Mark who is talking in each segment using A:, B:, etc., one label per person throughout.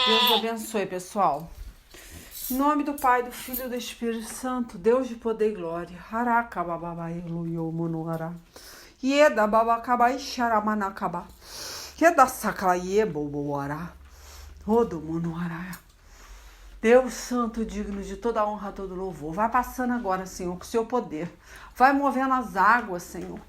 A: Deus abençoe, pessoal. Em nome do Pai, do Filho e do Espírito Santo, Deus de poder e glória. Haraka bababai luyo monoara. Yeda babacabai xaramanacaba. Yeda saclaie boboara. Rodo monoara. Deus Santo, digno de toda honra, todo louvor. Vai passando agora, Senhor, com o seu poder. Vai movendo as águas, Senhor.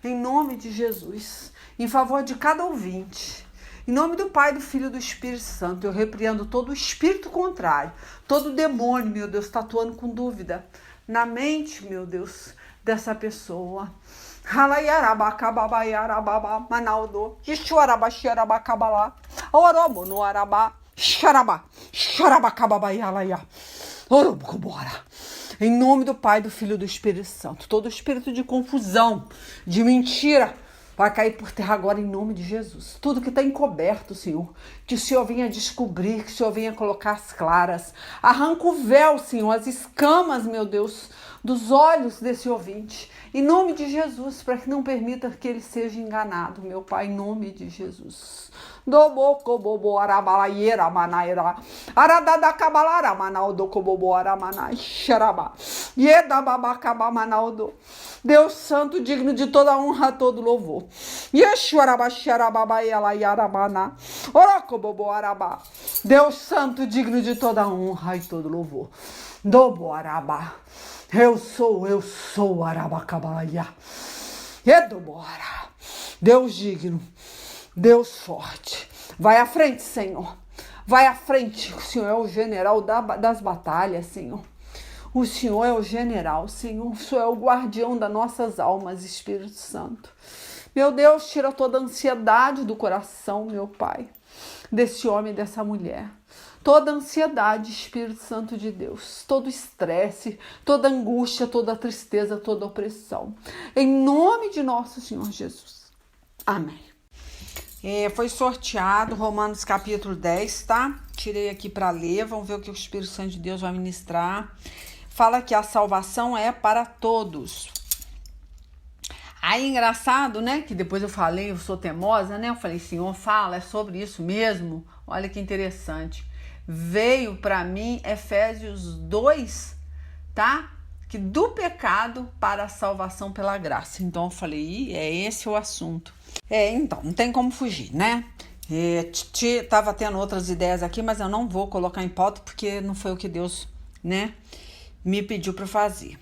A: Em nome de Jesus. Em favor de cada ouvinte. Em nome do Pai, do Filho e do Espírito Santo, eu repreendo todo o espírito contrário, todo demônio, meu Deus, está atuando com dúvida na mente, meu Deus, dessa pessoa. Manaldo, Ixuarabaxiarabacabala, Orobo no Arabá, Xarabá, Xarabacababaialaiá, Orobocobora. Em nome do Pai, do Filho e do Espírito Santo, todo espírito de confusão, de mentira, vai cair por terra agora em nome de Jesus. Tudo que está encoberto, Senhor, que o Senhor venha descobrir, que o Senhor venha colocar as claras. Arranca o véu, Senhor, as escamas, meu Deus, dos olhos desse ouvinte. Em nome de Jesus, para que não permita que ele seja enganado, meu Pai, em nome de Jesus. Do boco bobo arabalaieira manaira. Aradada cabalara manaldo cobobo aramanai xaraba. Yeda babacaba manaldo. Deus Santo, digno de toda honra, todo louvor. Yeshua-rabá-xarabá-yala-yarabana. Orocobobo-arabá. Deus Santo, digno de toda honra e todo louvor. Dobo-arabá. Eu sou Arabacabalaia. Edobora. Deus digno, Deus forte. Vai à frente, Senhor. Vai à frente. O Senhor é o general das batalhas, Senhor. O Senhor é o general, Senhor. O Senhor é o guardião das nossas almas, Espírito Santo. Meu Deus, tira toda a ansiedade do coração, meu Pai, desse homem e dessa mulher. Toda a ansiedade, Espírito Santo de Deus. Todo estresse, toda angústia, toda tristeza, toda opressão. Em nome de nosso Senhor Jesus. Amém. Foi sorteado Romanos capítulo 10, tá? Tirei aqui para ler, vamos ver o que o Espírito Santo de Deus vai ministrar. Fala que a salvação é para todos. Aí, engraçado, né? Que depois eu falei, eu sou teimosa, né? Eu falei, Senhor, fala, é sobre isso mesmo? Olha que interessante. Veio para mim Efésios 2, tá? Que do pecado para a salvação pela graça. Então eu falei, é esse o assunto. Então, não tem como fugir, né? Tava tendo outras ideias aqui, mas eu não vou colocar em pauta porque não foi o que Deus, né, me pediu para fazer,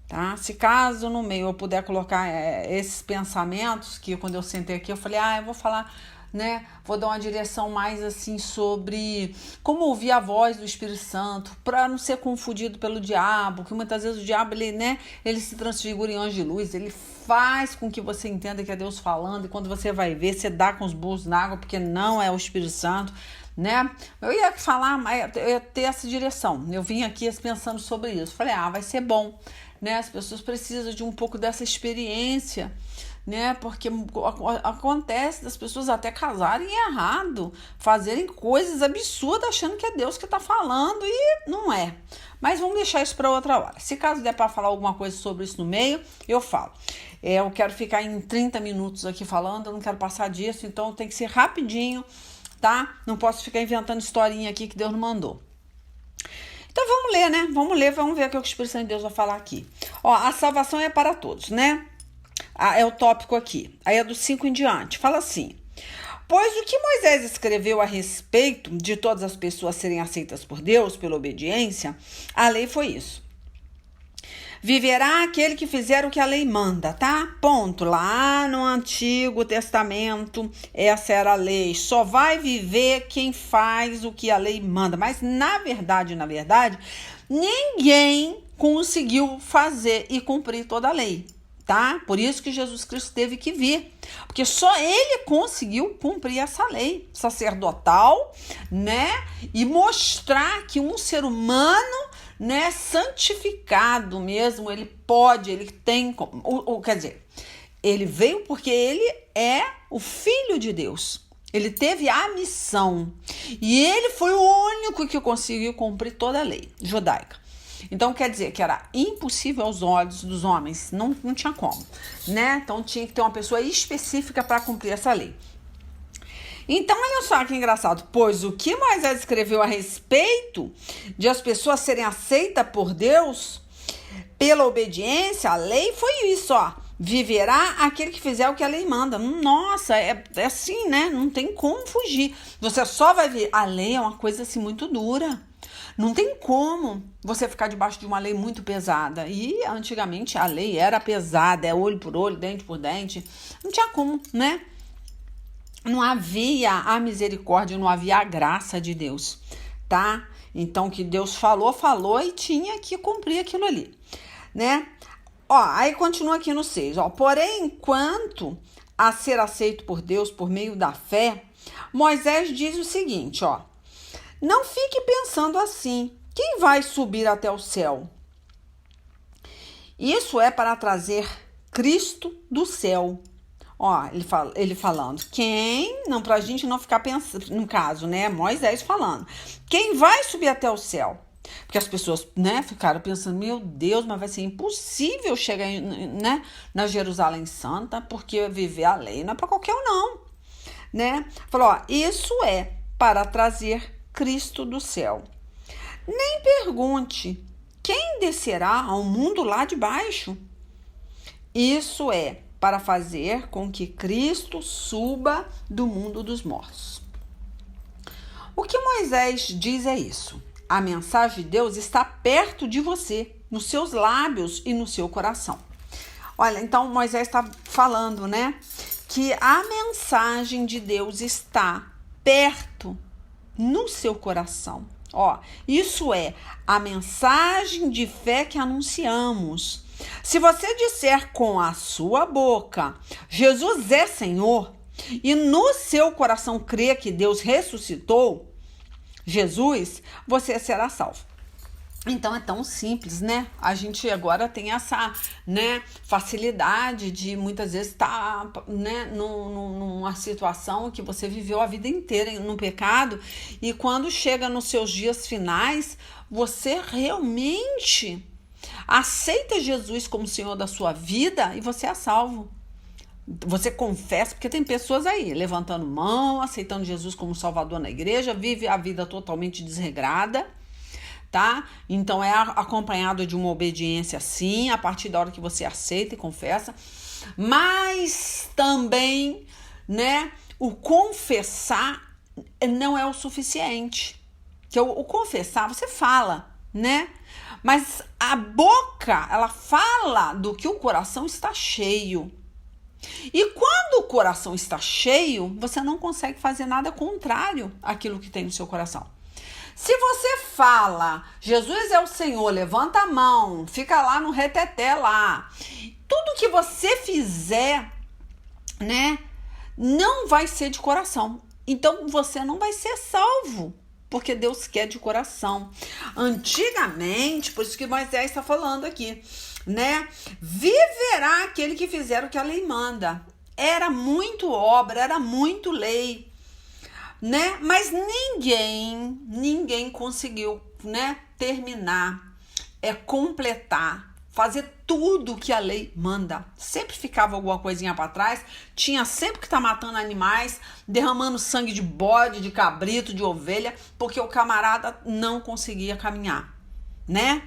A: tá? Se caso no meio eu puder colocar esses pensamentos, que quando eu sentei aqui eu falei, eu vou falar, né, vou dar uma direção mais assim sobre como ouvir a voz do Espírito Santo, para não ser confundido pelo diabo, que muitas vezes o diabo, ele se transfigura em anjo de luz, ele faz com que você entenda que é Deus falando, e quando você vai ver, você dá com os burros na água, porque não é o Espírito Santo, né? Eu ia falar, eu ia ter essa direção, eu vim aqui pensando sobre isso, falei, vai ser bom, né? As pessoas precisam de um pouco dessa experiência, né? Porque acontece das pessoas até casarem errado, fazerem coisas absurdas achando que é Deus que está falando e não é. Mas vamos deixar isso para outra hora. Se caso der para falar alguma coisa sobre isso no meio, eu falo. Eu quero ficar em 30 minutos aqui falando, eu não quero passar disso, então tem que ser rapidinho, tá? Não posso ficar inventando historinha aqui que Deus não mandou. Então vamos ler, né? Vamos ler, vamos ver o que o Espírito Santo de Deus vai falar aqui. A salvação é para todos, né? É o tópico aqui. Aí é do 5 em diante. Fala assim: pois o que Moisés escreveu a respeito de todas as pessoas serem aceitas por Deus pela obediência, a lei foi isso. Viverá aquele que fizer o que a lei manda, tá? Ponto. Lá no Antigo Testamento, essa era a lei. Só vai viver quem faz o que a lei manda. Mas, na verdade, ninguém conseguiu fazer e cumprir toda a lei, tá? Por isso que Jesus Cristo teve que vir. Porque só ele conseguiu cumprir essa lei sacerdotal, né? E mostrar que um ser humano, né, santificado mesmo, ele tem, quer dizer, ele veio porque ele é o Filho de Deus. Ele teve a missão e ele foi o único que conseguiu cumprir toda a lei judaica. Então, quer dizer que era impossível aos olhos dos homens, não tinha como, né? Então, tinha que ter uma pessoa específica para cumprir essa lei. Então, olha só que engraçado. Pois o que Moisés escreveu a respeito de as pessoas serem aceitas por Deus pela obediência à lei foi isso, ó. Viverá aquele que fizer o que a lei manda. Nossa, é assim, né? Não tem como fugir. Você só vai ver. A lei é uma coisa assim muito dura. Não tem como você ficar debaixo de uma lei muito pesada. E antigamente a lei era pesada, é olho por olho, dente por dente. Não tinha como, né? Não havia a misericórdia, não havia a graça de Deus, tá? Então, que Deus falou e tinha que cumprir aquilo ali, né? Ó, aí continua aqui no 6, ó. Porém, quanto a ser aceito por Deus por meio da fé, Moisés diz o seguinte, ó. Não fique pensando assim, quem vai subir até o céu? Isso é para trazer Cristo do céu. Ó, ele falando, quem, não, pra gente não ficar pensando, no caso, né, Moisés falando, quem vai subir até o céu? Porque as pessoas, né, ficaram pensando, meu Deus, mas vai ser impossível chegar, né, na Jerusalém Santa, porque viver a lei não é para qualquer um, não, né? Falou, ó, isso é para trazer Cristo do céu. Nem pergunte, quem descerá ao mundo lá de baixo? Isso é para fazer com que Cristo suba do mundo dos mortos. O que Moisés diz é isso. A mensagem de Deus está perto de você, nos seus lábios e no seu coração. Olha, então Moisés está falando, né, que a mensagem de Deus está perto no seu coração. Ó, isso é a mensagem de fé que anunciamos. Se você disser com a sua boca, Jesus é Senhor, e no seu coração crer que Deus ressuscitou Jesus, você será salvo. Então é tão simples, né? A gente agora tem essa, né, facilidade de muitas vezes estar, né, numa situação que você viveu a vida inteira no pecado e quando chega nos seus dias finais, você realmente aceita Jesus como Senhor da sua vida e você é salvo. Você confessa, porque tem pessoas aí levantando mão, aceitando Jesus como Salvador na igreja, vive a vida totalmente desregrada, tá? Então é acompanhado de uma obediência sim, a partir da hora que você aceita e confessa, mas também, né, o confessar não é o suficiente. Que o confessar, você fala, né? Mas a boca, ela fala do que o coração está cheio. E quando o coração está cheio, você não consegue fazer nada contrário àquilo que tem no seu coração. Se você fala, Jesus é o Senhor, levanta a mão, fica lá no reteté lá, tudo que você fizer, né, não vai ser de coração. Então você não vai ser salvo, porque Deus quer de coração. Antigamente, por isso que Moisés está falando aqui, né? Viverá aquele que fizer o que a lei manda. Era muito obra, era muito lei, né? Mas ninguém conseguiu, né, terminar, completar, fazer tudo que a lei manda. Sempre ficava alguma coisinha para trás, tinha sempre que estar matando animais, derramando sangue de bode, de cabrito, de ovelha, porque o camarada não conseguia caminhar, né?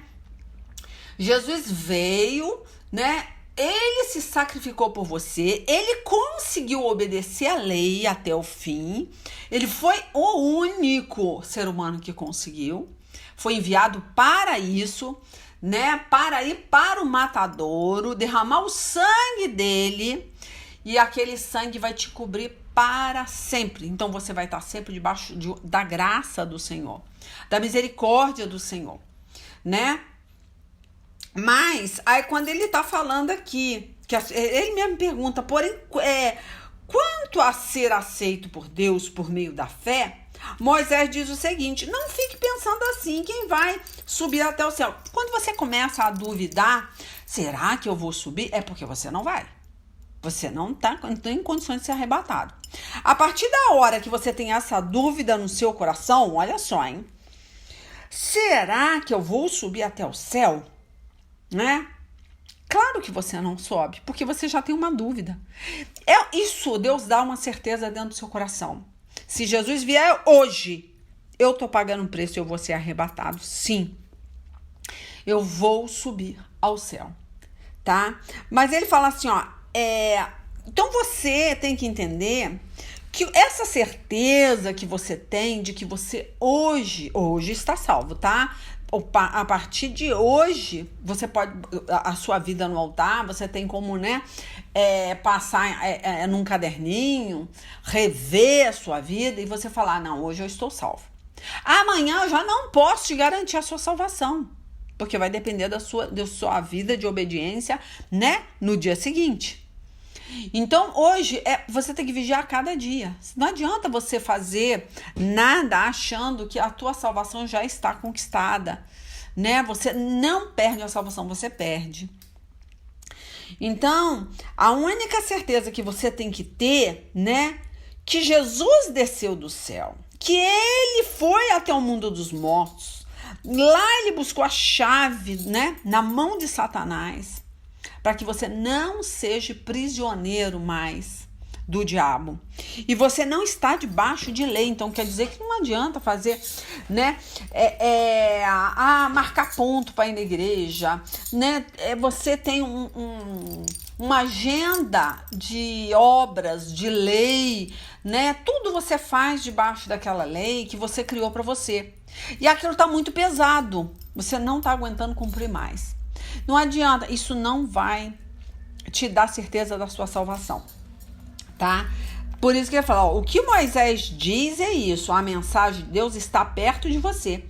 A: Jesus veio, né? Ele se sacrificou por você, ele conseguiu obedecer a lei até o fim, ele foi o único ser humano que conseguiu, foi enviado para isso, né? Para ir para o matadouro, derramar o sangue dele, e aquele sangue vai te cobrir para sempre. Então você vai estar sempre debaixo da graça do Senhor, da misericórdia do Senhor, né? Mas, aí quando ele tá falando aqui, que ele mesmo pergunta, porém, quanto a ser aceito por Deus por meio da fé, Moisés diz o seguinte, não fique pensando assim, quem vai subir até o céu? Quando você começa a duvidar, será que eu vou subir? É porque você não vai. Você não tem condições de ser arrebatado. A partir da hora que você tem essa dúvida no seu coração, olha só, hein? Será que eu vou subir até o céu? Né? Claro que você não sobe, porque você já tem uma dúvida. Isso, Deus dá uma certeza dentro do seu coração. Se Jesus vier hoje, eu tô pagando um preço e eu vou ser arrebatado, sim. Eu vou subir ao céu, tá? Mas ele fala assim, ó, então você tem que entender que essa certeza que você tem de que você hoje está salvo, tá? A partir de hoje, você pode, a sua vida no altar, você tem como, né, passar num caderninho, rever a sua vida e você falar, não, hoje eu estou salvo. Amanhã eu já não posso te garantir a sua salvação, porque vai depender da sua vida de obediência, né, no dia seguinte. Então, hoje, você tem que vigiar cada dia. Não adianta você fazer nada achando que a tua salvação já está conquistada, né? Você não perde a salvação, você perde. Então, a única certeza que você tem que ter, né? Que Jesus desceu do céu, que ele foi até o mundo dos mortos. Lá ele buscou a chave, né? Na mão de Satanás, para que você não seja prisioneiro mais do diabo. E você não está debaixo de lei, então quer dizer que não adianta fazer, né, marcar ponto para ir na igreja, né, você tem uma agenda de obras, de lei, né, tudo você faz debaixo daquela lei que você criou para você. E aquilo está muito pesado, você não está aguentando cumprir mais. Não adianta, isso não vai te dar certeza da sua salvação, tá? Por isso que ele fala, o que Moisés diz é isso, a mensagem de Deus está perto de você,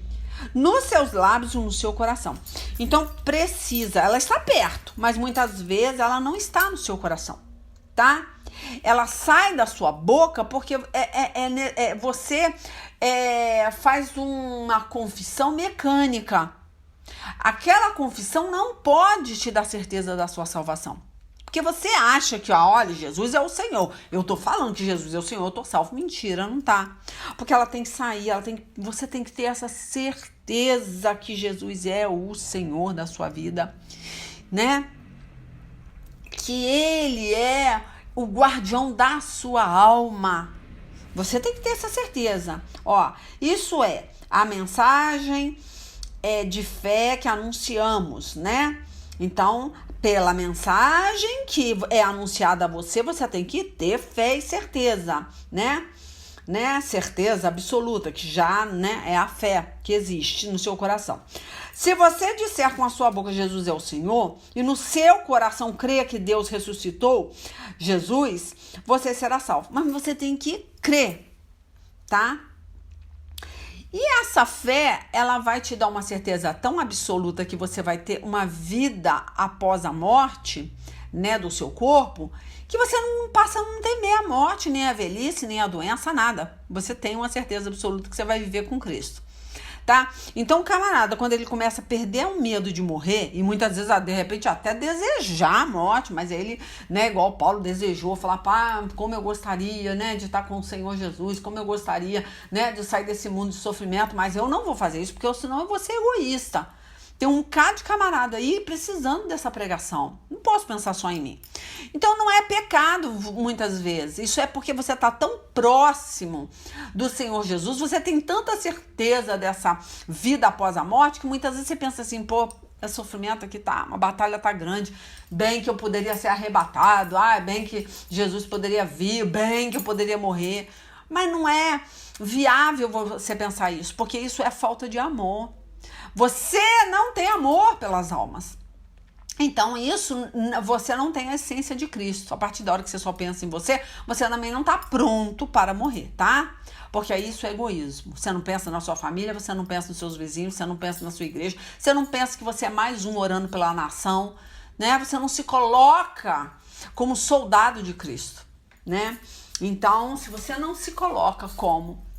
A: nos seus lábios e no seu coração. Então ela está perto, mas muitas vezes ela não está no seu coração, tá? Ela sai da sua boca porque você faz uma confissão mecânica. Aquela confissão não pode te dar certeza da sua salvação. Porque você acha que, olha, Jesus é o Senhor. Eu tô falando que Jesus é o Senhor, eu tô salvo. Mentira, não tá. Porque ela tem que sair, você tem que ter essa certeza que Jesus é o Senhor da sua vida, né? Que Ele é o guardião da sua alma. Você tem que ter essa certeza. Isso é a mensagem de fé que anunciamos, né? Então, pela mensagem que é anunciada a você, você tem que ter fé e certeza, né? Certeza absoluta, que já, né, é a fé que existe no seu coração. Se você disser com a sua boca Jesus é o Senhor e no seu coração crer que Deus ressuscitou Jesus, você será salvo. Mas você tem que crer, tá? E essa fé, ela vai te dar uma certeza tão absoluta que você vai ter uma vida após a morte, né, do seu corpo, que você não temer a morte, nem a velhice, nem a doença, nada. Você tem uma certeza absoluta que você vai viver com Cristo, tá? Então, camarada, quando ele começa a perder o medo de morrer, e muitas vezes, de repente, até desejar a morte, mas ele, né, igual Paulo desejou, falar, como eu gostaria, né, de estar com o Senhor Jesus, como eu gostaria, né, de sair desse mundo de sofrimento, mas eu não vou fazer isso, porque senão eu vou ser egoísta. Tem um bocado de camarada aí precisando dessa pregação. Não posso pensar só em mim. Então não é pecado muitas vezes. Isso é porque você está tão próximo do Senhor Jesus, você tem tanta certeza dessa vida após a morte, que muitas vezes você pensa assim, é sofrimento aqui, a batalha tá grande, bem que eu poderia ser arrebatado, bem que Jesus poderia vir, bem que eu poderia morrer. Mas não é viável você pensar isso, porque isso é falta de amor. Você não tem amor pelas almas. Então, você não tem a essência de Cristo. A partir da hora que você só pensa em você também não está pronto para morrer, tá? Porque isso é egoísmo. Você não pensa na sua família, você não pensa nos seus vizinhos, você não pensa na sua igreja, você não pensa que você é mais um orando pela nação, né? Você não se coloca como soldado de Cristo, né? Então, se você não se coloca como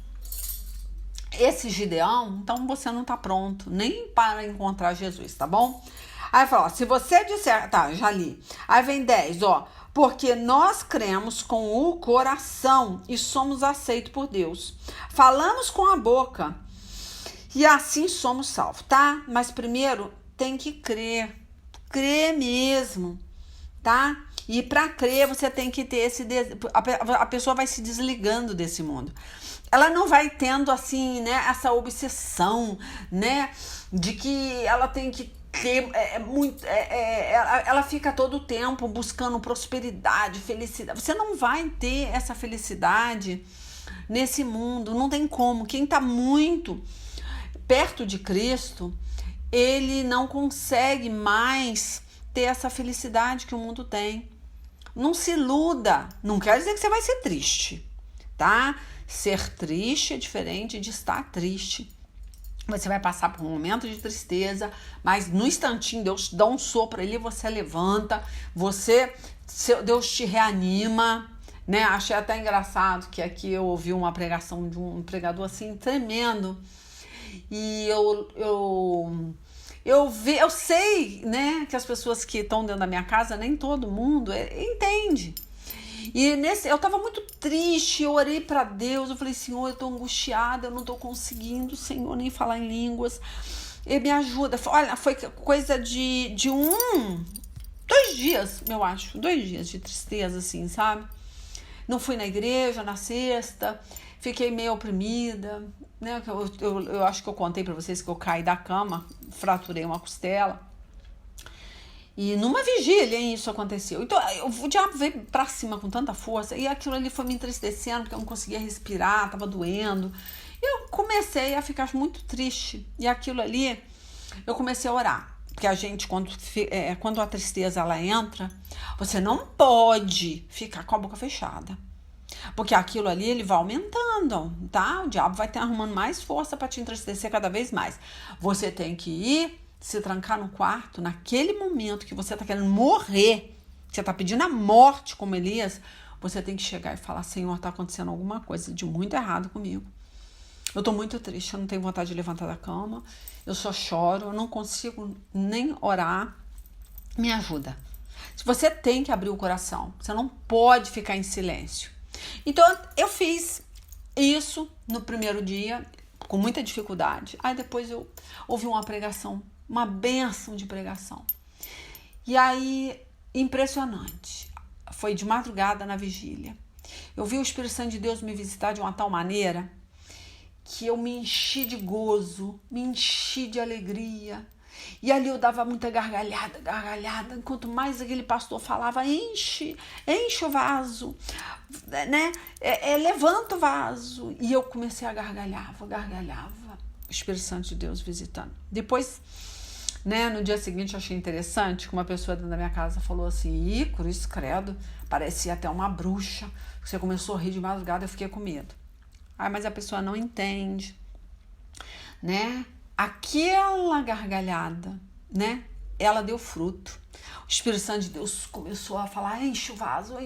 A: esse Gideão, então você não tá pronto nem para encontrar Jesus, tá bom? Aí fala, se você disser, já li. Aí vem 10, porque nós cremos com o coração e somos aceitos por Deus. Falamos com a boca e assim somos salvos, tá? Mas primeiro tem que crer mesmo, tá? E para crer você tem que ter a pessoa vai se desligando desse mundo. ela não vai tendo assim, né, essa obsessão, né, de que ela tem que ter ela fica todo o tempo buscando prosperidade, felicidade. Você não vai ter essa felicidade nesse mundo, não tem como. Quem está muito perto de Cristo, ele não consegue mais ter essa felicidade que o mundo tem. Não se iluda, não quer dizer que você vai ser triste, tá? Ser triste é diferente de estar triste. Você vai passar por um momento de tristeza, mas no instantinho Deus dá um sopro ali, você levanta, Deus te reanima, né? Achei até engraçado que aqui eu ouvi uma pregação de um pregador assim tremendo, e eu sei, né, que as pessoas que estão dentro da minha casa, nem todo mundo entende. E eu tava muito triste, eu orei para Deus, eu falei, Senhor, eu tô angustiada, eu não tô conseguindo, Senhor, nem falar em línguas, e me ajuda. Olha, foi coisa de 2 dias, eu acho, 2 dias de tristeza, assim, sabe? Não fui na igreja na sexta, fiquei meio oprimida, né? Eu acho que eu contei para vocês que eu caí da cama, fraturei uma costela. E numa vigília, hein, isso aconteceu. Então, o diabo veio pra cima com tanta força, e aquilo ali foi me entristecendo, porque eu não conseguia respirar, tava doendo. E eu comecei a ficar muito triste. E aquilo ali, eu comecei a orar. Porque a gente, quando a tristeza ela entra, você não pode ficar com a boca fechada. Porque aquilo ali, ele vai aumentando, tá? O diabo vai ter arrumando mais força para te entristecer cada vez mais. Você tem que ir se trancar no quarto, naquele momento que você tá querendo morrer, que você tá pedindo a morte como Elias, você tem que chegar e falar, Senhor, tá acontecendo alguma coisa de muito errado comigo. Eu tô muito triste, eu não tenho vontade de levantar da cama, eu só choro, eu não consigo nem orar. Me ajuda. Você tem que abrir o coração, você não pode ficar em silêncio. Então, eu fiz isso no primeiro dia, com muita dificuldade. Aí depois eu ouvi uma pregação, uma bênção de pregação. E aí, impressionante. Foi de madrugada na vigília. Eu vi o Espírito Santo de Deus me visitar de uma tal maneira que eu me enchi de gozo, me enchi de alegria. E ali eu dava muita gargalhada. Enquanto mais aquele pastor falava, enche o vaso, né? Levanta o vaso. E eu comecei a gargalhava. O Espírito Santo de Deus visitando. Depois, né, no dia seguinte eu achei interessante que uma pessoa dentro da minha casa falou assim, cruz credo, parecia até uma bruxa. Você começou a rir de madrugada, eu fiquei com medo. Mas a pessoa não entende, né? Aquela gargalhada, né? Ela deu fruto. O Espírito Santo de Deus começou a falar, enche o vaso.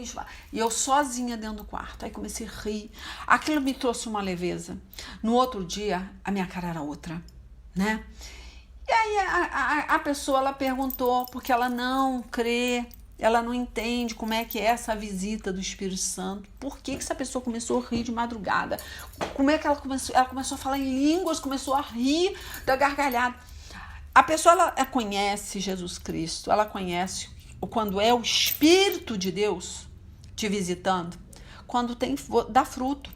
A: E eu sozinha dentro do quarto. Aí comecei a rir. Aquilo me trouxe uma leveza. No outro dia, a minha cara era outra, né? E aí a pessoa, ela perguntou, porque ela não crê, ela não entende como é que é essa visita do Espírito Santo. Por que essa pessoa começou a rir de madrugada? Como é que ela começou a falar em línguas, começou a rir da gargalhada? A pessoa, ela conhece Jesus Cristo, ela conhece quando é o Espírito de Deus te visitando, quando dá fruto.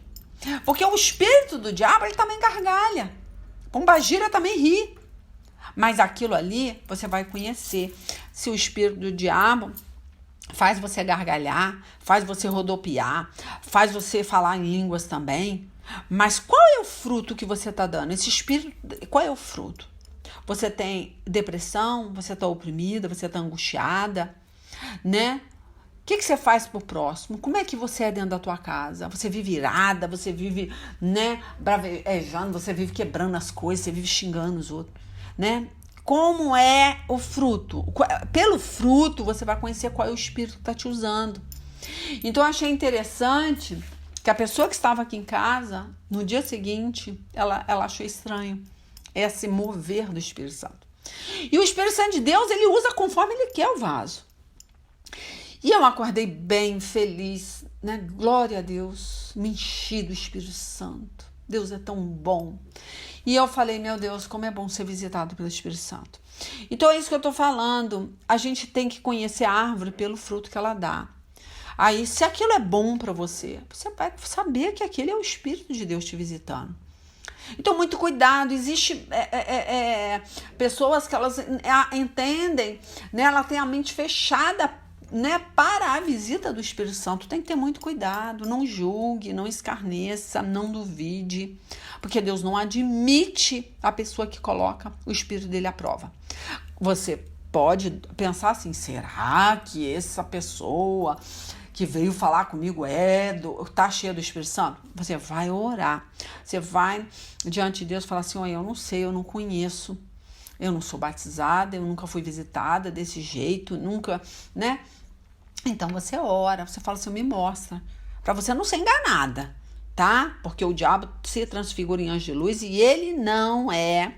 A: Porque o espírito do diabo, ele também gargalha. Pombagira também ri. Mas aquilo ali, você vai conhecer se o espírito do diabo faz você gargalhar, faz você rodopiar, faz você falar em línguas também. Mas qual é o fruto que você está dando? Esse espírito, qual é o fruto? Você tem depressão, você está oprimida, você está angustiada, né? O que você faz pro próximo? Como é que você é dentro da tua casa? Você vive irada, você vive, né, bravejando, você vive quebrando as coisas, você vive xingando os outros, né? Como é o fruto? Pelo fruto, você vai conhecer qual é o espírito que está te usando. Então, eu achei interessante que a pessoa que estava aqui em casa, no dia seguinte, ela achou estranho esse mover do Espírito Santo. E o Espírito Santo de Deus, ele usa conforme ele quer o vaso. E eu acordei bem feliz, né? Glória a Deus, me enchi do Espírito Santo. Deus é tão bom. E eu falei, meu Deus, como é bom ser visitado pelo Espírito Santo. Então é isso que eu tô falando. A gente tem que conhecer a árvore pelo fruto que ela dá. Aí, se aquilo é bom para você, você vai saber que aquele é o Espírito de Deus te visitando. Então, muito cuidado. Existe pessoas que elas entendem, né? Ela tem a mente fechada, né, para a visita do Espírito Santo. Tem que ter muito cuidado. Não julgue, não escarneça, não duvide, porque Deus não admite a pessoa que coloca o Espírito dele à prova. Você pode pensar assim: será que essa pessoa que veio falar comigo tá cheia do Espírito Santo? Você vai orar, você vai diante de Deus falar assim: olha, eu não sei, eu não conheço, eu não sou batizada, eu nunca fui visitada desse jeito, nunca, né? Então você ora, você fala assim: me mostra, para você não ser enganada, tá? Porque o diabo se transfigura em anjo de luz e ele não é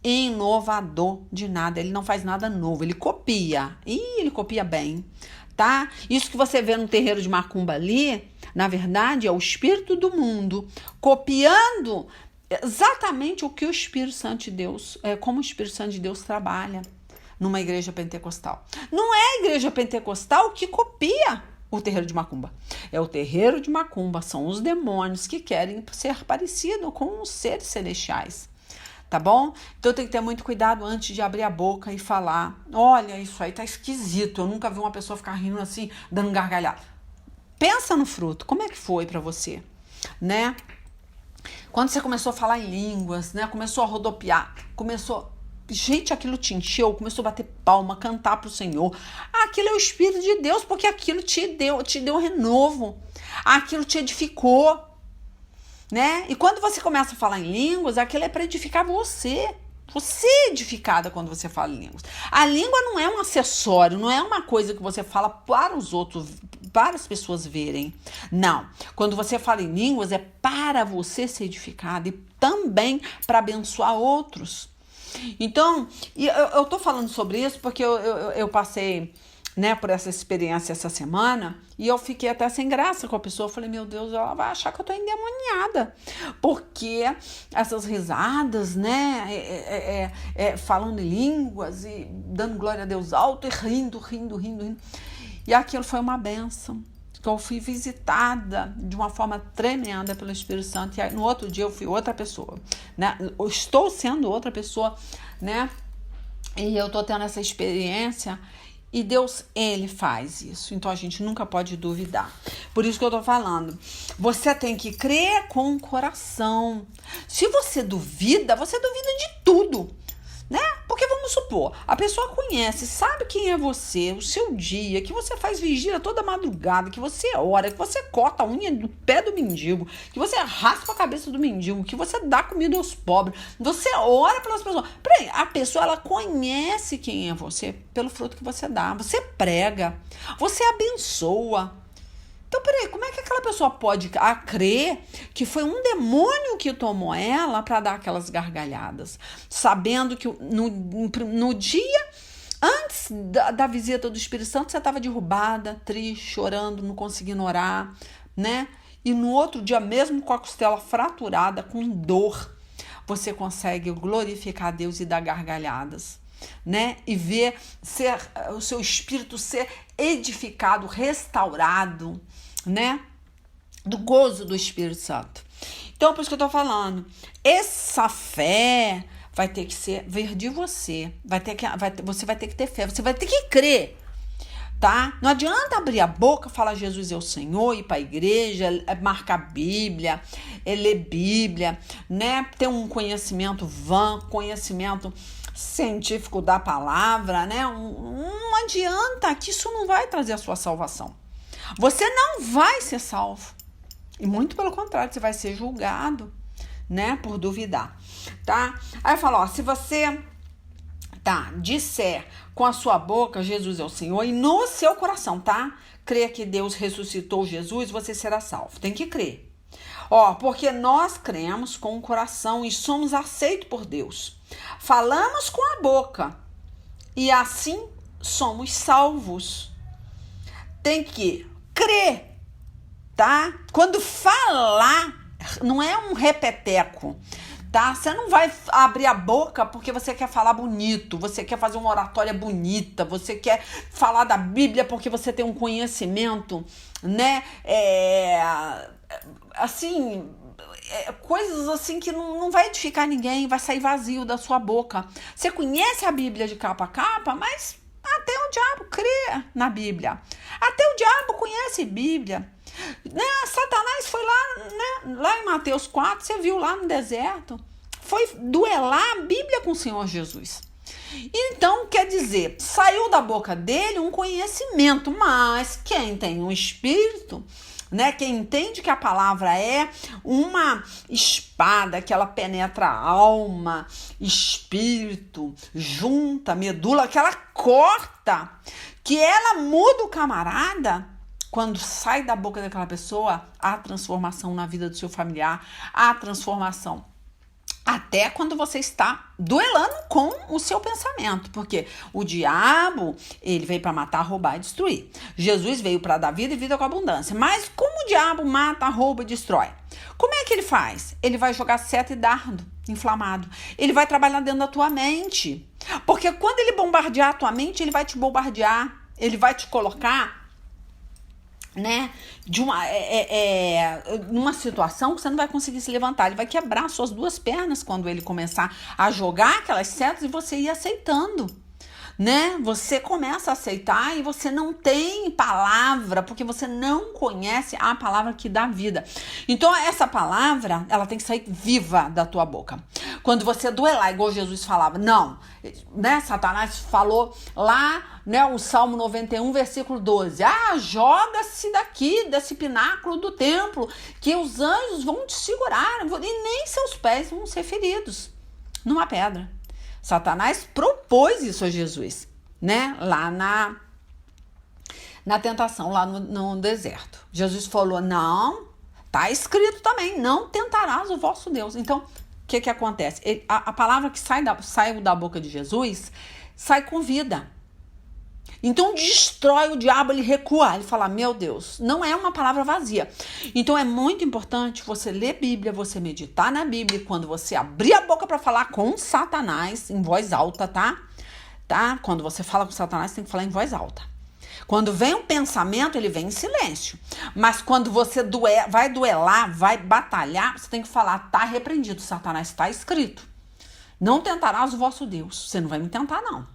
A: inovador de nada, ele não faz nada novo, ele copia, e ele copia bem, tá? Isso que você vê no terreiro de macumba ali, na verdade, é o espírito do mundo copiando exatamente o que o Espírito Santo de Deus, como o Espírito Santo de Deus trabalha numa igreja pentecostal. Não é a igreja pentecostal que copia o terreiro de macumba. É o terreiro de macumba, são os demônios que querem ser parecidos com os seres celestiais. Tá bom? Então tem que ter muito cuidado antes de abrir a boca e falar: olha, isso aí tá esquisito, eu nunca vi uma pessoa ficar rindo assim, dando gargalhada. Pensa no fruto, como é que foi para você, né? Quando você começou a falar em línguas, né? Começou a rodopiar, gente, aquilo te encheu, começou a bater palma, cantar pro Senhor. Aquilo é o Espírito de Deus, porque aquilo te deu renovo, aquilo te edificou, né? E quando você começa a falar em línguas, aquilo é para edificar você. Você é edificada quando você fala em línguas. A língua não é um acessório, não é uma coisa que você fala para os outros, para as pessoas verem. Não. Quando você fala em línguas, é para você ser edificada e também para abençoar outros. Então, eu tô falando sobre isso porque eu passei, né, por essa experiência essa semana e eu fiquei até sem graça com a pessoa. Eu falei: meu Deus, ela vai achar que eu tô endemoniada, porque essas risadas, né, falando em línguas e dando glória a Deus alto e rindo. E aquilo foi uma bênção, que eu fui visitada de uma forma tremenda pelo Espírito Santo. E aí, no outro dia eu fui outra pessoa, né? Eu estou sendo outra pessoa, né? E eu tô tendo essa experiência. E Deus, ele faz isso. Então a gente nunca pode duvidar. Por isso que eu tô falando. Você tem que crer com o coração. Se você duvida de tudo, né? Porque vamos supor, a pessoa conhece, sabe quem é você, o seu dia, que você faz vigília toda madrugada, que você ora, que você corta a unha do pé do mendigo, que você raspa a cabeça do mendigo, que você dá comida aos pobres, você ora pelas pessoas. Peraí, a pessoa, ela conhece quem é você pelo fruto que você dá, você prega, você abençoa. Então, peraí, como é que aquela pessoa pode crer que foi um demônio que tomou ela para dar aquelas gargalhadas, sabendo que no dia antes da visita do Espírito Santo você estava derrubada, triste, chorando, não conseguindo orar, né? E no outro dia, mesmo com a costela fraturada, com dor, você consegue glorificar a Deus e dar gargalhadas, né? E ver o seu espírito ser edificado, restaurado, né? Do gozo do Espírito Santo. Então, por isso que eu tô falando, essa fé vai ter que vir de você. Você vai ter que ter fé, você vai ter que crer, tá? Não adianta abrir a boca, falar Jesus é o Senhor, ir para a igreja, marcar Bíblia, ler Bíblia, né? Ter um conhecimento conhecimento científico da palavra, né? Não adianta, que isso não vai trazer a sua salvação. Você não vai ser salvo. E muito pelo contrário, você vai ser julgado, né? Por duvidar, tá? Aí eu falo, ó, se você disser com a sua boca Jesus é o Senhor e no seu coração, tá? Crer que Deus ressuscitou Jesus, você será salvo. Tem que crer. Ó, porque nós cremos com o coração e somos aceitos por Deus. Falamos com a boca e assim somos salvos. Tem que crer, tá? Quando falar, não é um repeteco. tá? Você não vai abrir a boca porque você quer falar bonito, você quer fazer uma oratória bonita, você quer falar da Bíblia porque você tem um conhecimento, né? Coisas assim que não vai edificar ninguém, vai sair vazio da sua boca. Você conhece a Bíblia de capa a capa, mas até o diabo crê na Bíblia. Até o diabo conhece Bíblia. Né? Satanás foi lá em Mateus 4, você viu lá no deserto, foi duelar a Bíblia com o Senhor Jesus. Então, quer dizer, saiu da boca dele um conhecimento, mas quem tem um espírito, né, quem entende que a palavra é uma espada, que ela penetra a alma, espírito, junta, medula, que ela corta, que ela muda o camarada. Quando sai da boca daquela pessoa, há transformação na vida do seu familiar, há transformação até quando você está duelando com o seu pensamento, porque o diabo, ele veio para matar, roubar e destruir. Jesus veio para dar vida e vida com abundância. Mas como o diabo mata, rouba e destrói? Como é que ele faz? Ele vai jogar seta e dardo inflamado. Ele vai trabalhar dentro da tua mente. Porque quando ele bombardear a tua mente, ele vai te bombardear, ele vai te colocar, né, numa situação que você não vai conseguir se levantar. Ele vai quebrar suas duas pernas quando ele começar a jogar aquelas setas e você ir aceitando, né? Você começa a aceitar e você não tem palavra, porque você não conhece a palavra que dá vida. Então essa palavra, ela tem que sair viva da tua boca. Quando você duelar, igual Jesus falava, não, né? Satanás falou lá, né, o Salmo 91, versículo 12. Joga-se daqui, desse pináculo do templo, que os anjos vão te segurar e nem seus pés vão ser feridos numa pedra. Satanás propôs isso a Jesus, né? Lá na tentação, lá no deserto. Jesus falou, não, tá escrito também, não tentarás o vosso Deus. Então, o que acontece? A palavra que saiu da boca de Jesus, sai com vida. Então destrói o diabo, ele recua, ele fala, meu Deus, não é uma palavra vazia. Então é muito importante você ler Bíblia, você meditar na Bíblia, quando você abrir a boca para falar com Satanás, em voz alta, tá? Quando você fala com Satanás, tem que falar em voz alta. Quando vem um pensamento, ele vem em silêncio. Mas quando você vai duelar, vai batalhar, você tem que falar, tá repreendido, Satanás, está escrito. Não tentarás o vosso Deus. Você não vai me tentar, não.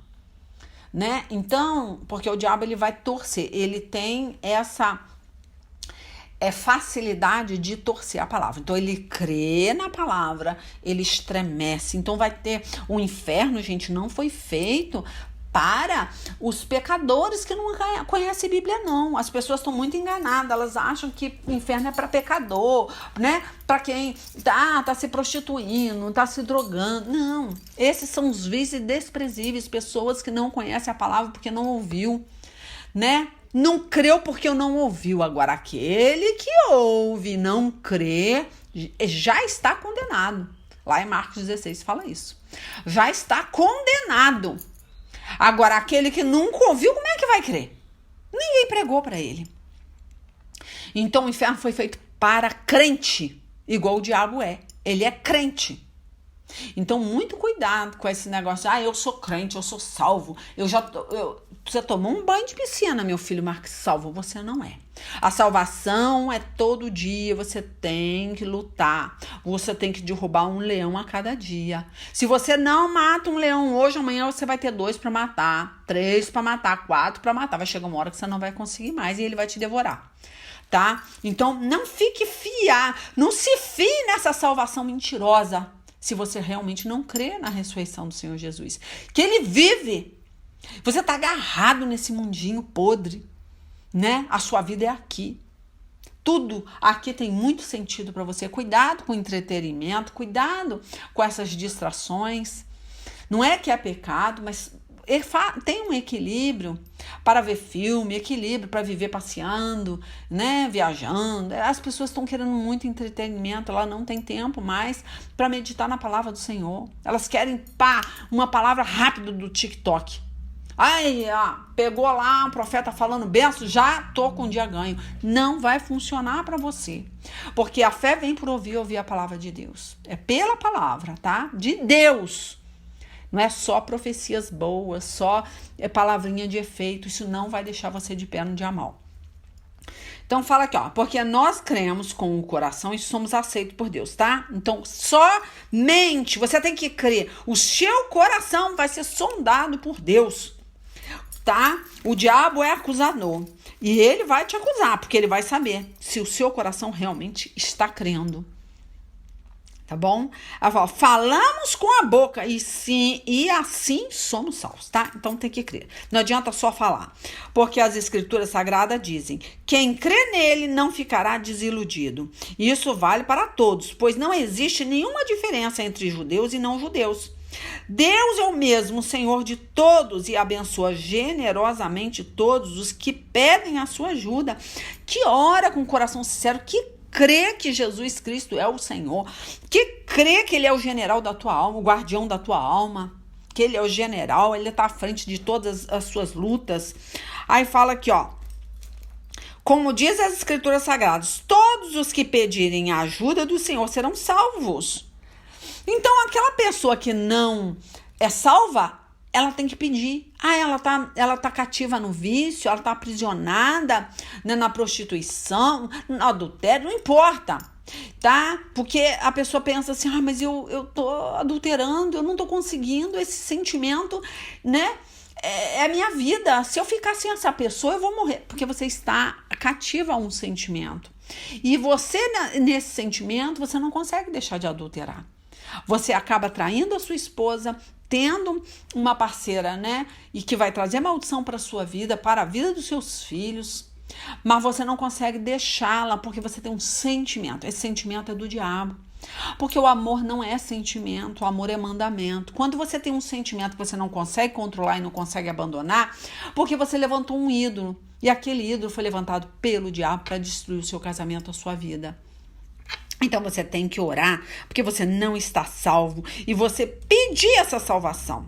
A: Né? Então, porque o diabo, ele vai torcer, ele tem essa facilidade de torcer a palavra. Então ele crê na palavra, ele estremece. Então vai ter o inferno, gente, não foi feito para os pecadores que não conhecem Bíblia, não. As pessoas estão muito enganadas, elas acham que o inferno é para pecador, né? Para quem tá se prostituindo, tá se drogando. Não, esses são os vis e desprezíveis, pessoas que não conhecem a palavra porque não ouviu, né? Não creu porque não ouviu. Agora, aquele que ouve e não crê, já está condenado. Lá em Marcos 16 fala isso. Já está condenado. Agora, aquele que nunca ouviu, como é que vai crer? Ninguém pregou para ele. Então, o inferno foi feito para crente, igual o diabo é. Ele é crente. Então, muito cuidado com esse negócio. Eu sou crente, eu sou salvo. Você tomou um banho de piscina, meu filho Marcos, salvo. Você não é. A salvação é todo dia. Você tem que lutar. Você tem que derrubar um leão a cada dia. Se você não mata um leão hoje, amanhã você vai ter 2 para matar, 3 para matar, 4 para matar. Vai chegar uma hora que você não vai conseguir mais e ele vai te devorar. Tá? Então, não não se fie nessa salvação mentirosa. Se você realmente não crê na ressurreição do Senhor Jesus, que ele vive, você está agarrado nesse mundinho podre, né? A sua vida é aqui. Tudo aqui tem muito sentido para você. Cuidado com o entretenimento, cuidado com essas distrações. Não é que é pecado, mas tem um equilíbrio para ver filme, equilíbrio para viver passeando, né, viajando. As pessoas estão querendo muito entretenimento, ela não tem tempo mais para meditar na palavra do Senhor. Elas querem uma palavra rápida do TikTok. Aí, pegou lá um profeta falando benção, já tô com um dia ganho. Não vai funcionar para você. Porque a fé vem por ouvir a palavra de Deus. É pela palavra, tá? De Deus. Não é só profecias boas, só palavrinha de efeito. Isso não vai deixar você de pé no dia mal. Então fala aqui, porque nós cremos com o coração e somos aceitos por Deus, tá? Então somente você tem que crer. O seu coração vai ser sondado por Deus, tá? O diabo é acusador e ele vai te acusar, porque ele vai saber se o seu coração realmente está crendo. Tá bom? Ela fala, falamos com a boca e sim, e assim somos salvos, tá? Então tem que crer. Não adianta só falar, porque as escrituras sagradas dizem, quem crê nele não ficará desiludido. E isso vale para todos, pois não existe nenhuma diferença entre judeus e não judeus. Deus é o mesmo Senhor de todos e abençoa generosamente todos os que pedem a sua ajuda, que ora com o coração sincero, que crê que Jesus Cristo é o Senhor, que crê que ele é o general da tua alma, o guardião da tua alma, que ele é o general, ele está à frente de todas as suas lutas. Aí fala aqui, como diz as escrituras sagradas, todos os que pedirem a ajuda do Senhor serão salvos. Então aquela pessoa que não é salva, ela tem que pedir. Ela tá cativa no vício, ela tá aprisionada, né, na prostituição, no adultério, não importa, tá? Porque a pessoa pensa assim, mas eu tô adulterando, eu não tô conseguindo, esse sentimento, né? É a minha vida. Se eu ficar sem essa pessoa, eu vou morrer. Porque você está cativa a um sentimento. E você, nesse sentimento, você não consegue deixar de adulterar. Você acaba traindo a sua esposa, tendo uma parceira, né? E que vai trazer maldição para a sua vida, para a vida dos seus filhos. Mas você não consegue deixá-la porque você tem um sentimento. Esse sentimento é do diabo. Porque o amor não é sentimento, o amor é mandamento. Quando você tem um sentimento que você não consegue controlar e não consegue abandonar, porque você levantou um ídolo. E aquele ídolo foi levantado pelo diabo para destruir o seu casamento, a sua vida. Então você tem que orar, porque você não está salvo, e você pedir essa salvação,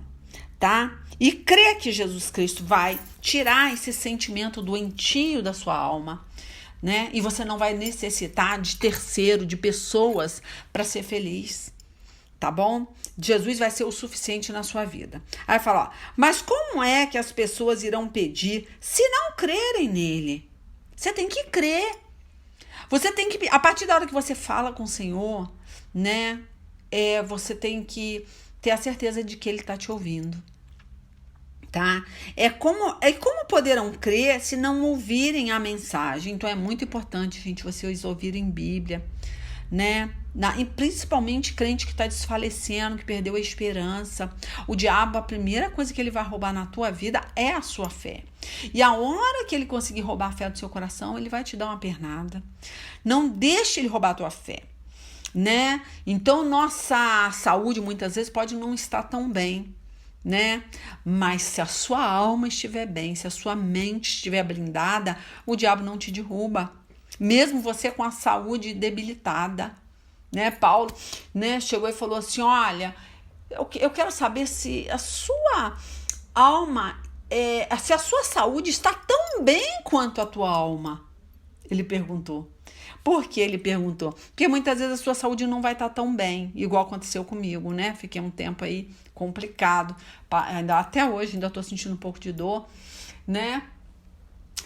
A: tá? E crer que Jesus Cristo vai tirar esse sentimento doentio da sua alma, né? E você não vai necessitar de terceiro, de pessoas para ser feliz, tá bom? Jesus vai ser o suficiente na sua vida. Aí fala, mas como é que as pessoas irão pedir se não crerem nele? Você tem que crer. Você tem que, a partir da hora que você fala com o Senhor, né, você tem que ter a certeza de que Ele está te ouvindo, tá? Como poderão crer se não ouvirem a mensagem? Então é muito importante, gente, vocês ouvirem Bíblia, né? E principalmente crente que está desfalecendo, que perdeu a esperança. O diabo, a primeira coisa que ele vai roubar na tua vida é a sua fé. E a hora que ele conseguir roubar a fé do seu coração, ele vai te dar uma pernada. Não deixe ele roubar a tua fé, né? Então, nossa saúde muitas vezes pode não estar tão bem, né? Mas se a sua alma estiver bem, se a sua mente estiver blindada, o diabo não te derruba. Mesmo você com a saúde debilitada, né? Paulo, né, chegou e falou assim, olha, eu quero saber se a sua alma, se a sua saúde está tão bem quanto a tua alma. Ele perguntou. Por que ele perguntou? Porque muitas vezes a sua saúde não vai estar tão bem, igual aconteceu comigo, né? Fiquei um tempo aí complicado, até hoje ainda estou sentindo um pouco de dor, né?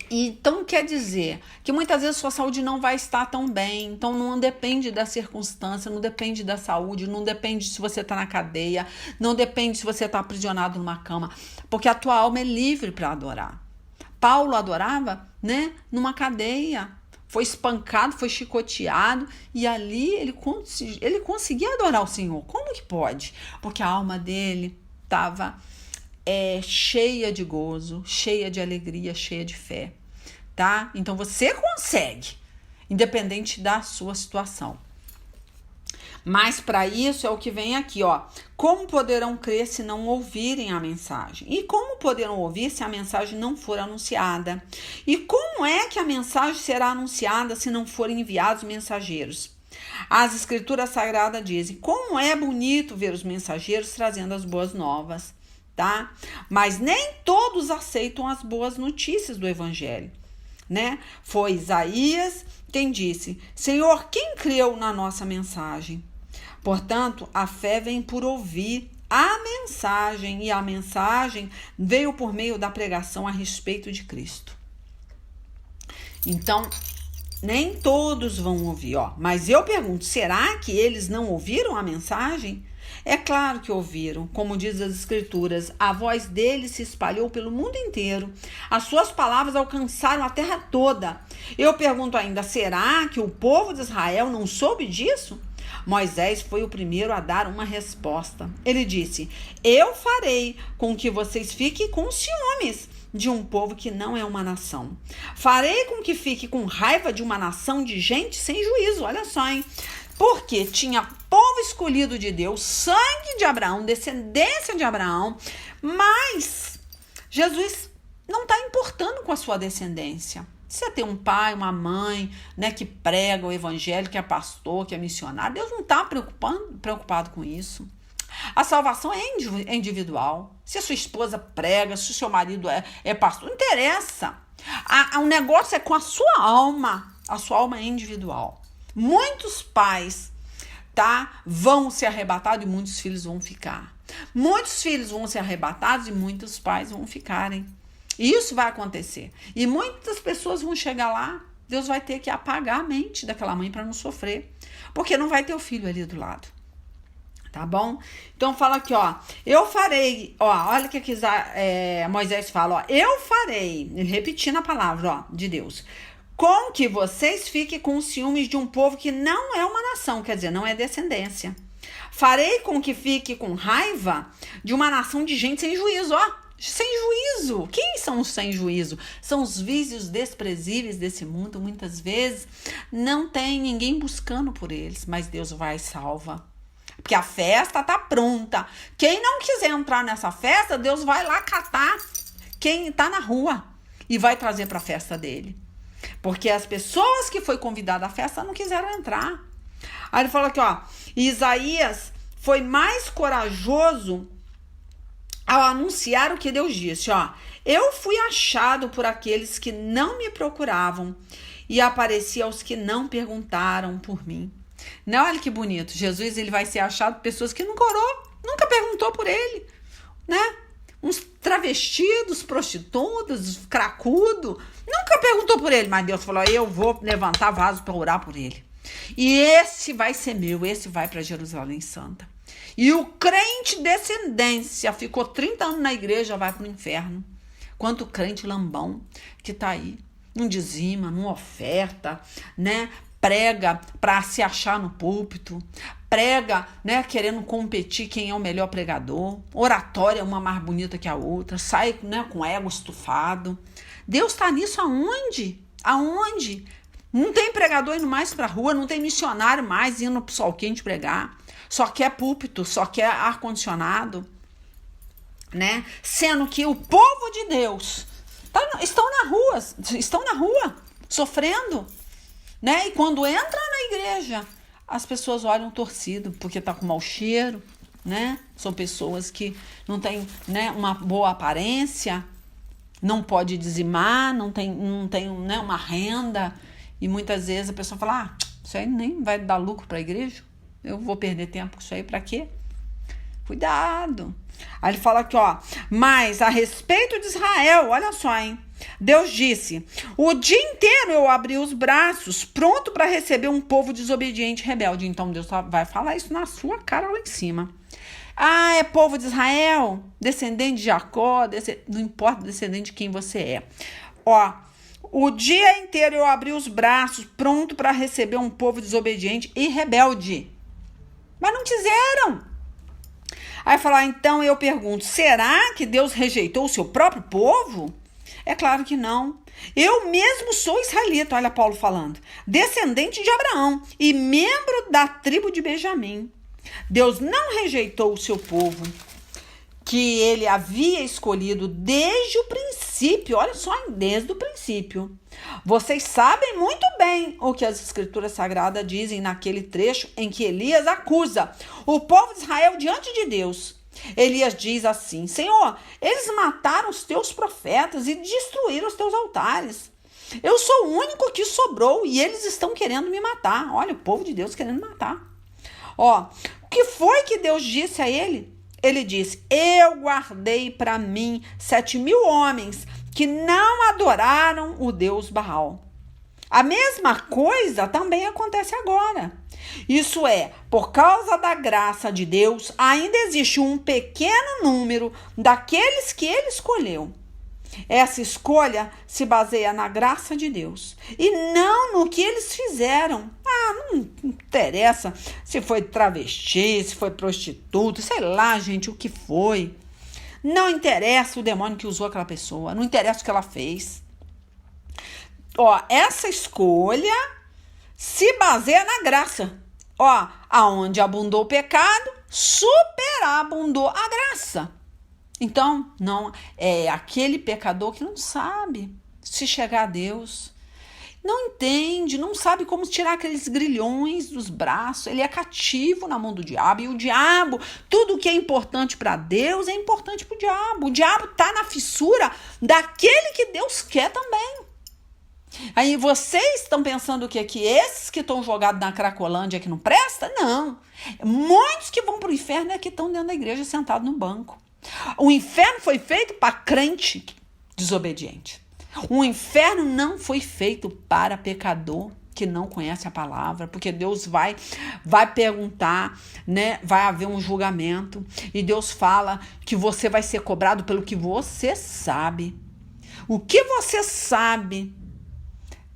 A: Então quer dizer que muitas vezes a sua saúde não vai estar tão bem, então não depende da circunstância, não depende da saúde, não depende se você está na cadeia, não depende se você está aprisionado numa cama, porque a tua alma é livre para adorar. Paulo adorava, né, numa cadeia, foi espancado, foi chicoteado e ali ele conseguia adorar o Senhor. Como que pode? Porque a alma dele estava cheia de gozo, cheia de alegria, cheia de fé, tá? Então você consegue, independente da sua situação. Mas para isso é o que vem aqui, como poderão crer se não ouvirem a mensagem? E como poderão ouvir se a mensagem não for anunciada? E como é que a mensagem será anunciada se não forem enviados mensageiros? As escrituras sagradas dizem, como é bonito ver os mensageiros trazendo as boas novas, tá? Mas nem todos aceitam as boas notícias do evangelho, né? Foi Isaías quem disse: Senhor, quem creu na nossa mensagem? Portanto, a fé vem por ouvir a mensagem, e a mensagem veio por meio da pregação a respeito de Cristo. Então, nem todos vão ouvir, ó. Mas eu pergunto, será que eles não ouviram a mensagem? É claro que ouviram, como diz as Escrituras, a voz deles se espalhou pelo mundo inteiro, as suas palavras alcançaram a terra toda. Eu pergunto ainda, será que o povo de Israel não soube disso? Moisés foi o primeiro a dar uma resposta. Ele disse: eu farei com que vocês fiquem com ciúmes de um povo que não é uma nação. Farei com que fique com raiva de uma nação de gente sem juízo. Olha só, hein? Porque tinha povo escolhido de Deus, sangue de Abraão, descendência de Abraão, mas Jesus não está importando com a sua descendência. Você tem um pai, uma mãe, né, que prega o evangelho, que é pastor, que é missionário, Deus não está preocupado com isso. A salvação é individual. Se a sua esposa prega, se o seu marido é pastor, não interessa. O negócio é com a sua alma. A sua alma é individual. Muitos pais, tá, vão ser arrebatados e muitos filhos vão ficar. Muitos filhos vão ser arrebatados e muitos pais vão ficarem. Isso vai acontecer. E muitas pessoas vão chegar lá, Deus vai ter que apagar a mente daquela mãe para não sofrer. Porque não vai ter o filho ali do lado. Tá bom? Então fala aqui, ó. Eu farei, ó, olha o que Moisés fala, ó. Eu farei, ele repetindo a palavra, ó, de Deus. Com que vocês fiquem com ciúmes de um povo que não é uma nação, quer dizer, não é descendência. Farei com que fique com raiva de uma nação de gente sem juízo, ó. Sem juízo. Quem são os sem juízo? São os vícios desprezíveis desse mundo. Muitas vezes não tem ninguém buscando por eles, mas Deus vai e salva. Porque a festa tá pronta. Quem não quiser entrar nessa festa, Deus vai lá catar quem tá na rua e vai trazer para a festa dele. Porque as pessoas que foi convidadas à festa não quiseram entrar. Aí ele fala aqui, ó. Isaías foi mais corajoso ao anunciar o que Deus disse, ó. Eu fui achado por aqueles que não me procuravam e apareci aos que não perguntaram por mim. Não, olha que bonito. Jesus, ele vai ser achado por pessoas que nunca orou, nunca perguntou por ele, né? Uns travestidos, prostitutas, cracudo, nunca perguntou por ele, mas Deus falou, eu vou levantar vaso para orar por ele. E esse vai ser meu, esse vai para Jerusalém Santa. E o crente descendência ficou 30 anos na igreja, vai para o inferno. Quanto crente lambão que tá aí, não dizima, não oferta, né? Prega para se achar no púlpito, prega, né, querendo competir quem é o melhor pregador, oratória uma mais bonita que a outra, sai, né, com ego estufado. Deus está nisso aonde? Aonde? Não tem pregador indo mais para a rua, não tem missionário mais indo para o sol quente pregar, só quer púlpito, só quer ar-condicionado, né? Sendo que o povo de Deus estão na rua, sofrendo, né? E quando entra na igreja, as pessoas olham torcido, porque tá com mau cheiro, né? São pessoas que não têm, né, uma boa aparência, não pode dizimar, não tem né, uma renda. E muitas vezes a pessoa fala, isso aí nem vai dar lucro para a igreja, eu vou perder tempo com isso aí, para quê? Cuidado. Aí ele fala aqui, ó, mas a respeito de Israel, olha só, hein? Deus disse, o dia inteiro eu abri os braços, pronto para receber um povo desobediente e rebelde. Então Deus vai falar isso na sua cara lá em cima. Ah, é povo de Israel, descendente de Jacó, não importa descendente de quem você é. Ó, o dia inteiro eu abri os braços, pronto para receber um povo desobediente e rebelde. Mas não quiseram. Aí falar, então eu pergunto, será que Deus rejeitou o seu próprio povo? É claro que não. Eu mesmo sou israelita, olha Paulo falando, descendente de Abraão e membro da tribo de Benjamim. Deus não rejeitou o seu povo, que ele havia escolhido desde o princípio, olha só, desde o princípio. Vocês sabem muito bem o que as escrituras sagradas dizem naquele trecho em que Elias acusa o povo de Israel diante de Deus. Elias diz assim: Senhor, eles mataram os teus profetas e destruíram os teus altares. Eu sou o único que sobrou e eles estão querendo me matar. Olha, o povo de Deus querendo matar. Ó, o que foi que Deus disse a ele? Ele disse: eu guardei para mim 7.000 homens que não adoraram o Deus Baal. A mesma coisa também acontece agora. Isso é, por causa da graça de Deus, ainda existe um pequeno número daqueles que ele escolheu. Essa escolha se baseia na graça de Deus e não no que eles fizeram. Não interessa se foi travesti, se foi prostituta, sei lá, gente, o que foi. Não interessa o demônio que usou aquela pessoa, não interessa o que ela fez. Essa escolha se baseia na graça. Aonde abundou o pecado, superabundou a graça. Então, não é aquele pecador que não sabe se chegar a Deus, não entende, não sabe como tirar aqueles grilhões dos braços, ele é cativo na mão do diabo, e o diabo, tudo que é importante para Deus é importante para o diabo está na fissura daquele que Deus quer também. Aí vocês estão pensando o quê? Que esses que estão jogados na Cracolândia que não presta? Não, muitos que vão para o inferno é que estão dentro da igreja sentados no banco. O inferno foi feito para crente desobediente. O inferno não foi feito para pecador que não conhece a palavra, porque Deus vai perguntar, né? Vai haver um julgamento e Deus fala que você vai ser cobrado pelo que você sabe. O que você sabe,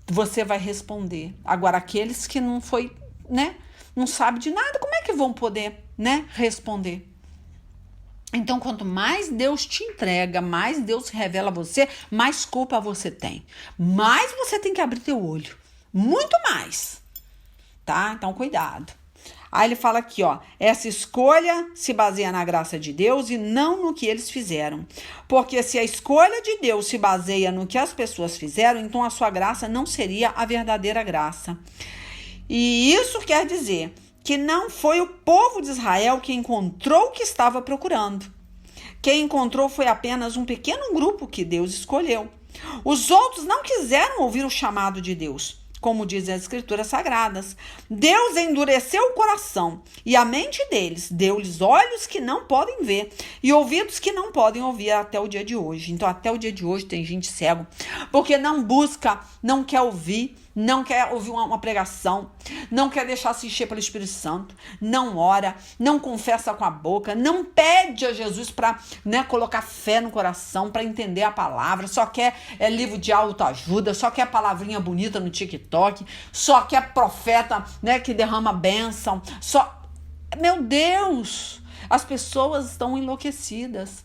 A: você vai responder. Agora, aqueles que não foi, né? Não sabe de nada, como é que vão poder, né? Responder? Então, quanto mais Deus te entrega, mais Deus se revela a você, mais culpa você tem. Mais você tem que abrir teu olho. Muito mais. Tá? Então, cuidado. Aí ele fala aqui, essa escolha se baseia na graça de Deus e não no que eles fizeram. Porque se a escolha de Deus se baseia no que as pessoas fizeram, então a sua graça não seria a verdadeira graça. E isso quer dizer que não foi o povo de Israel que encontrou o que estava procurando. Quem encontrou foi apenas um pequeno grupo que Deus escolheu. Os outros não quiseram ouvir o chamado de Deus, como dizem as Escrituras Sagradas. Deus endureceu o coração e a mente deles, deu-lhes olhos que não podem ver e ouvidos que não podem ouvir até o dia de hoje. Então, até o dia de hoje tem gente cego, porque não busca, não quer ouvir, não quer ouvir uma pregação, não quer deixar se encher pelo Espírito Santo, não ora, não confessa com a boca, não pede a Jesus para, né, colocar fé no coração, para entender a palavra, só quer livro de autoajuda, só quer palavrinha bonita no TikTok, só quer profeta, né, que derrama bênção, só... Meu Deus, as pessoas estão enlouquecidas.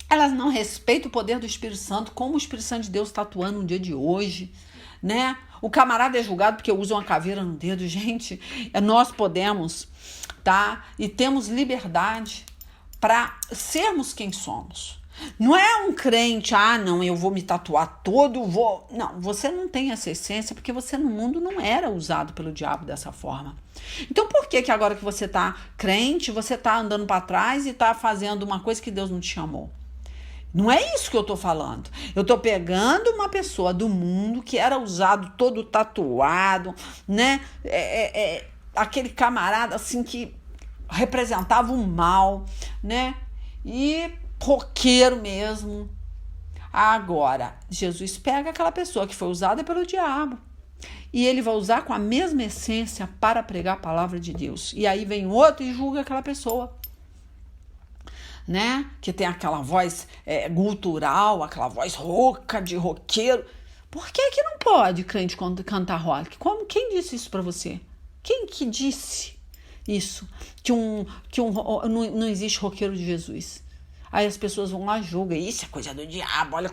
A: Elas não respeitam o poder do Espírito Santo, como o Espírito Santo de Deus está atuando no dia de hoje, né? O camarada é julgado porque usa uma caveira no dedo. Gente, nós podemos, tá? E temos liberdade para sermos quem somos. Não é um crente, não, eu vou me tatuar todo, vou... Não, você não tem essa essência porque você no mundo não era usado pelo diabo dessa forma. Então por que agora que você tá crente, você tá andando para trás e tá fazendo uma coisa que Deus não te chamou? Não é isso que eu tô falando. Eu tô pegando uma pessoa do mundo que era usado todo tatuado, né? Aquele camarada assim que representava o mal, né? E roqueiro mesmo. Agora, Jesus pega aquela pessoa que foi usada pelo diabo e ele vai usar com a mesma essência para pregar a palavra de Deus. E aí vem outro e julga aquela pessoa, né? Que tem aquela voz gutural, aquela voz rouca de roqueiro. Por que não pode crente cantar rock? Quem disse isso para você? Quem que disse isso? Que não existe roqueiro de Jesus. Aí as pessoas vão lá e julgam. Isso é coisa do diabo, olha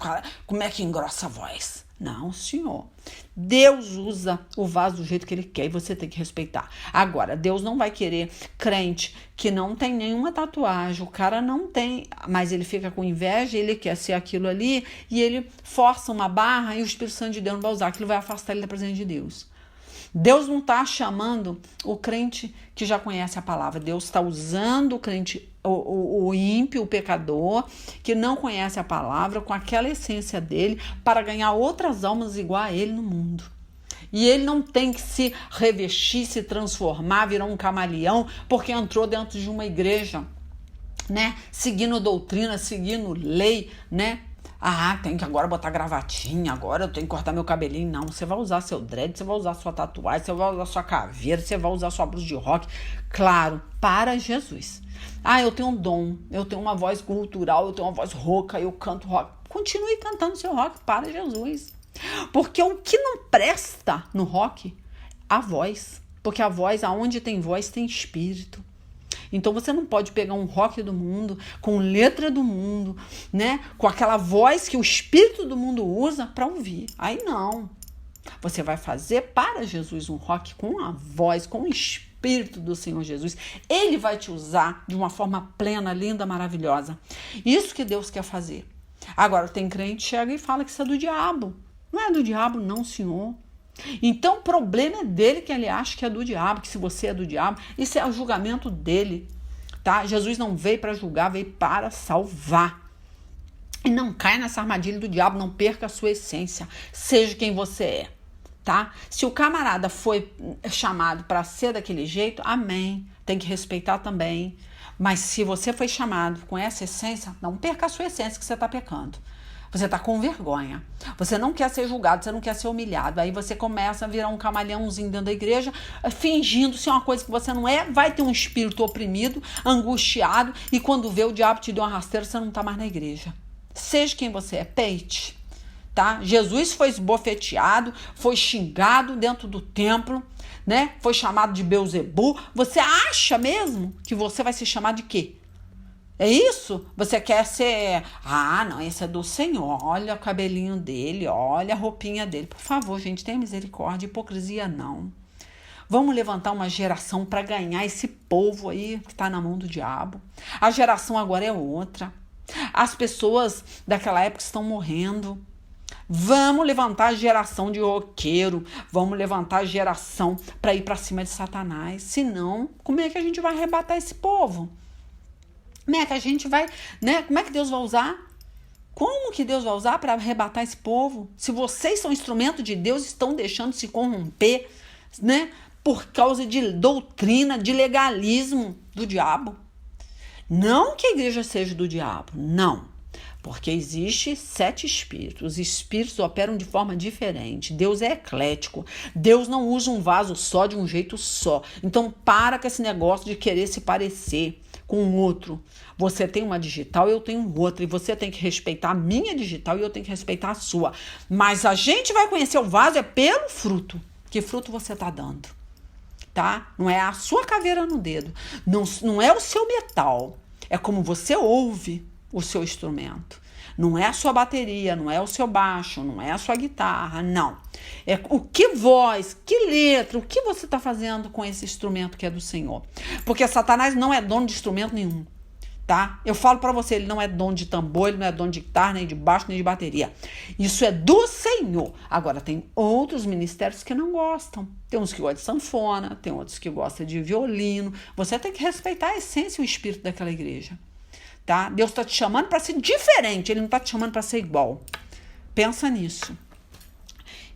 A: como é que engrossa a voz. Não, senhor. Deus usa o vaso do jeito que ele quer e você tem que respeitar. Agora, Deus não vai querer crente que não tem nenhuma tatuagem, o cara não tem, mas ele fica com inveja, ele quer ser aquilo ali e ele força uma barra e o Espírito Santo de Deus não vai usar, aquilo vai afastar ele da presença de Deus. Deus não está chamando o crente que já conhece a palavra, Deus está usando o crente o ímpio, o pecador, que não conhece a palavra, com aquela essência dele, para ganhar outras almas igual a ele no mundo. E ele não tem que se revestir, se transformar, virar um camaleão, porque entrou dentro de uma igreja, né? Seguindo doutrina, seguindo lei, né? Tem que agora botar gravatinha, agora eu tenho que cortar meu cabelinho. Não, você vai usar seu dread, você vai usar sua tatuagem, você vai usar sua caveira, você vai usar sua blusa de rock. Claro, para Jesus. Eu tenho um dom, eu tenho uma voz cultural, eu tenho uma voz rouca, eu canto rock. Continue cantando seu rock para Jesus. Porque o que não presta no rock, a voz. Porque a voz, aonde tem voz, tem espírito. Então você não pode pegar um rock do mundo, com letra do mundo, né? Com aquela voz que o espírito do mundo usa para ouvir. Aí não. Você vai fazer para Jesus um rock com a voz, com o espírito do Senhor Jesus. Ele vai te usar de uma forma plena, linda, maravilhosa. Isso que Deus quer fazer. Agora, tem crente que chega e fala que isso é do diabo. Não é do diabo, não, senhor. Então, o problema é dele, que ele acha que é do diabo, que se você é do diabo, isso é o julgamento dele, tá? Jesus não veio para julgar, veio para salvar. E não caia nessa armadilha do diabo, não perca a sua essência, seja quem você é, tá? Se o camarada foi chamado para ser daquele jeito, amém, tem que respeitar também. Mas se você foi chamado com essa essência, não perca a sua essência que você está pecando. Você está com vergonha. Você não quer ser julgado, você não quer ser humilhado. Aí você começa a virar um camaleãozinho dentro da igreja, fingindo ser uma coisa que você não é. Vai ter um espírito oprimido, angustiado, e quando vê o diabo te deu uma rasteira, você não está mais na igreja. Seja quem você é, peite. Tá? Jesus foi esbofeteado, foi xingado dentro do templo, né? Foi chamado de Beuzebu. Você acha mesmo que você vai ser chamado de quê? É isso? Você quer ser... não, esse é do Senhor. Olha o cabelinho dele, olha a roupinha dele. Por favor, gente, tenha misericórdia. Hipocrisia, não. Vamos levantar uma geração para ganhar esse povo aí que está na mão do diabo. A geração agora é outra. As pessoas daquela época estão morrendo. Vamos levantar a geração de roqueiro. Vamos levantar a geração para ir para cima de Satanás. Senão, como é que a gente vai arrebatar esse povo? Como é que a gente vai, né? Como é que Deus vai usar? Como que Deus vai usar para arrebatar esse povo? Se vocês são instrumento de Deus, estão deixando se corromper, né? Por causa de doutrina, de legalismo do diabo. Não que a igreja seja do diabo, não. Porque existe 7 espíritos. Os espíritos operam de forma diferente. Deus é eclético. Deus não usa um vaso só de um jeito só. Então para com esse negócio de querer se parecer com o outro. Você tem uma digital e eu tenho outra. E você tem que respeitar a minha digital e eu tenho que respeitar a sua. Mas a gente vai conhecer o vaso é pelo fruto. Que fruto você está dando? Tá? Não é a sua caveira no dedo. Não é o seu metal. É como você ouve o seu instrumento. Não é a sua bateria, não é o seu baixo, não é a sua guitarra, não. É o que voz, que letra, o que você está fazendo com esse instrumento que é do Senhor. Porque Satanás não é dono de instrumento nenhum, tá? Eu falo para você, ele não é dono de tambor, ele não é dono de guitarra, nem de baixo, nem de bateria. Isso é do Senhor. Agora, tem outros ministérios que não gostam. Tem uns que gostam de sanfona, tem outros que gostam de violino. Você tem que respeitar a essência e o espírito daquela igreja. Tá? Deus está te chamando para ser diferente, ele não está te chamando para ser igual. Pensa nisso.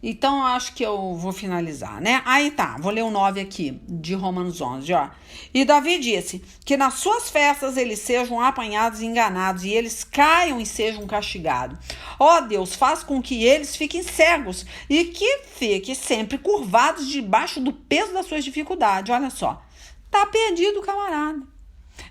A: Então, eu acho que eu vou finalizar, né? Aí tá, vou ler o 9 aqui, de Romanos 11, ó. E Davi disse que nas suas festas eles sejam apanhados e enganados, e eles caiam e sejam castigados. Ó Deus, faz com que eles fiquem cegos e que fiquem sempre curvados debaixo do peso das suas dificuldades. Olha só, tá perdido o camarada.